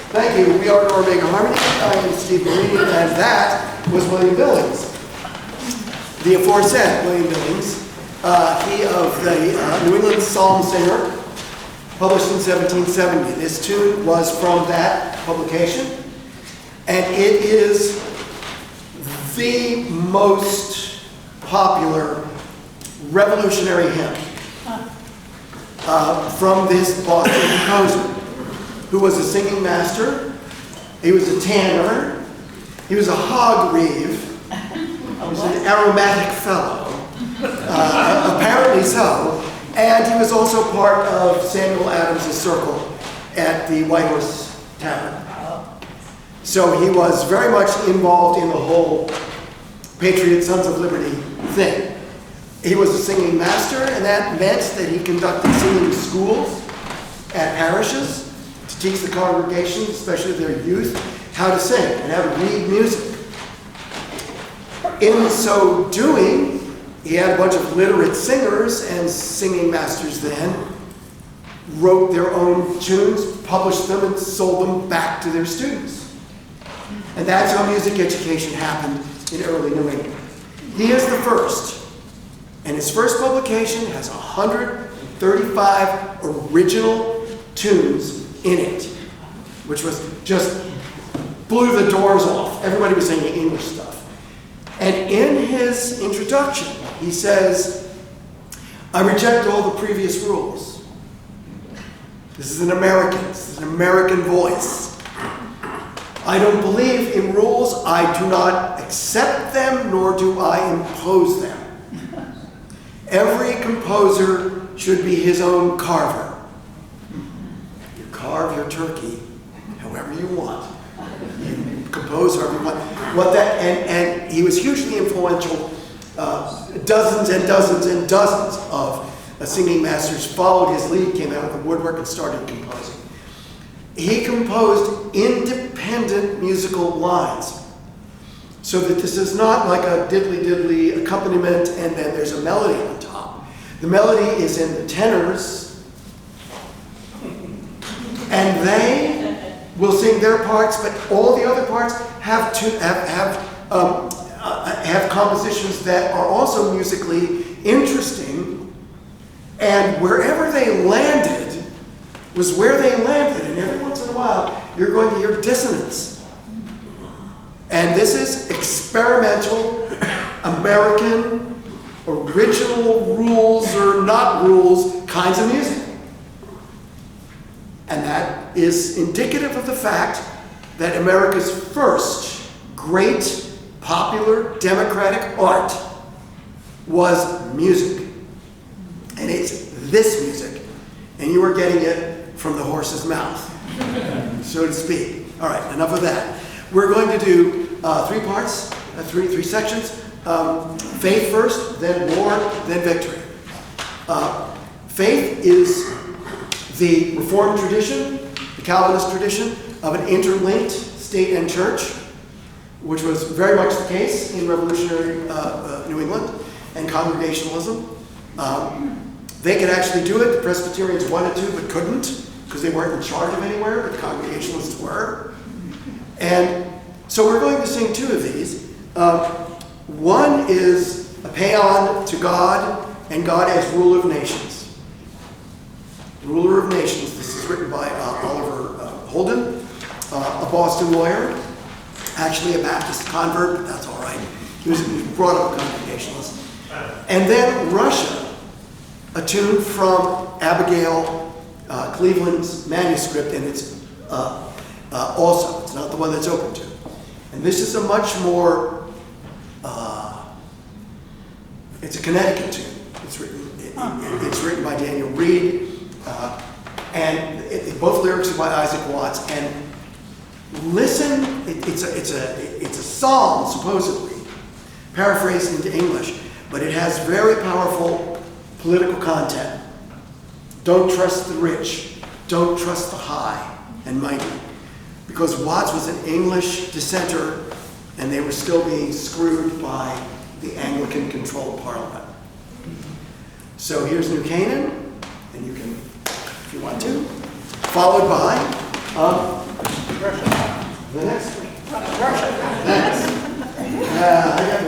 Thank you. We are Nora Mega Harmony. I am Steve Marini, and that was William Billings. The aforesaid William Billings, he of the New England Psalm Singer, published in 1770. This tune was from that publication, and it is the most popular revolutionary hymn from this Boston composer, who was a singing master, he was a tanner, he was a hog reeve, he was an aromatic fellow, apparently so, and he was also part of Samuel Adams' circle at the White Horse Tavern. So he was very much involved in the whole Patriot Sons of Liberty thing. He was a singing master, and that meant that he conducted singing schools at parishes to teach the congregation, especially their youth, how to sing and how to read music. In so doing, he had a bunch of literate singers, and singing masters then wrote their own tunes, published them, and sold them back to their students. And that's how music education happened in early New England. He is the first. And his first publication has 135 original tunes in it, which was just blew the doors off. Everybody was singing English stuff. And in his introduction, he says, I reject all the previous rules. This is an American voice. I don't believe in rules. I do not accept them, nor do I impose them. Every composer should be his own carver. You carve your turkey however you want. You compose however you want. And he was hugely influential. Dozens and dozens and dozens of singing masters followed his lead, came out of the woodwork, and started composing. He composed independent musical lines, so that this is not like a diddly-diddly accompaniment and then there's a melody on top. The melody is in the tenors, and they will sing their parts, but all the other parts have compositions that are also musically interesting, and wherever they landed was where they landed, and every once in a while you're going to hear dissonance. And this is experimental, American, original rules or not rules kinds of music. And that is indicative of the fact that America's first great popular democratic art was music. And it's this music. And you are getting it from the horse's mouth, so to speak. All right, enough of that. We're going to do three parts, three sections. Faith first, then war, then victory. Faith is the Reformed tradition, the Calvinist tradition of an interlinked state and church, which was very much the case in revolutionary New England and Congregationalism. They could actually do it. The Presbyterians wanted to, but couldn't, because they weren't in charge of anywhere, but the Congregationalists were. And so we're going to sing two of these. One is a paean to God and God as ruler of nations. Ruler of nations. This is written by Oliver Holden, a Boston lawyer, actually a Baptist convert, but that's all right. He was brought up a Congregationalist. And then Russia, a tune from Abigail Cleveland's manuscript, and it's also, it's not the one that's open to. And this is a much more, it's a Connecticut tune. It's written by Daniel Reed, and both lyrics are by Isaac Watts. And listen, it's a psalm, supposedly, paraphrased into English, but it has very powerful political content. Don't trust the rich. Don't trust the high and mighty. Because Watts was an English dissenter, and they were still being screwed by the Anglican-controlled Parliament. So here's New Canaan, and you can, if you want to, followed by The next one. Russia. Thanks. I got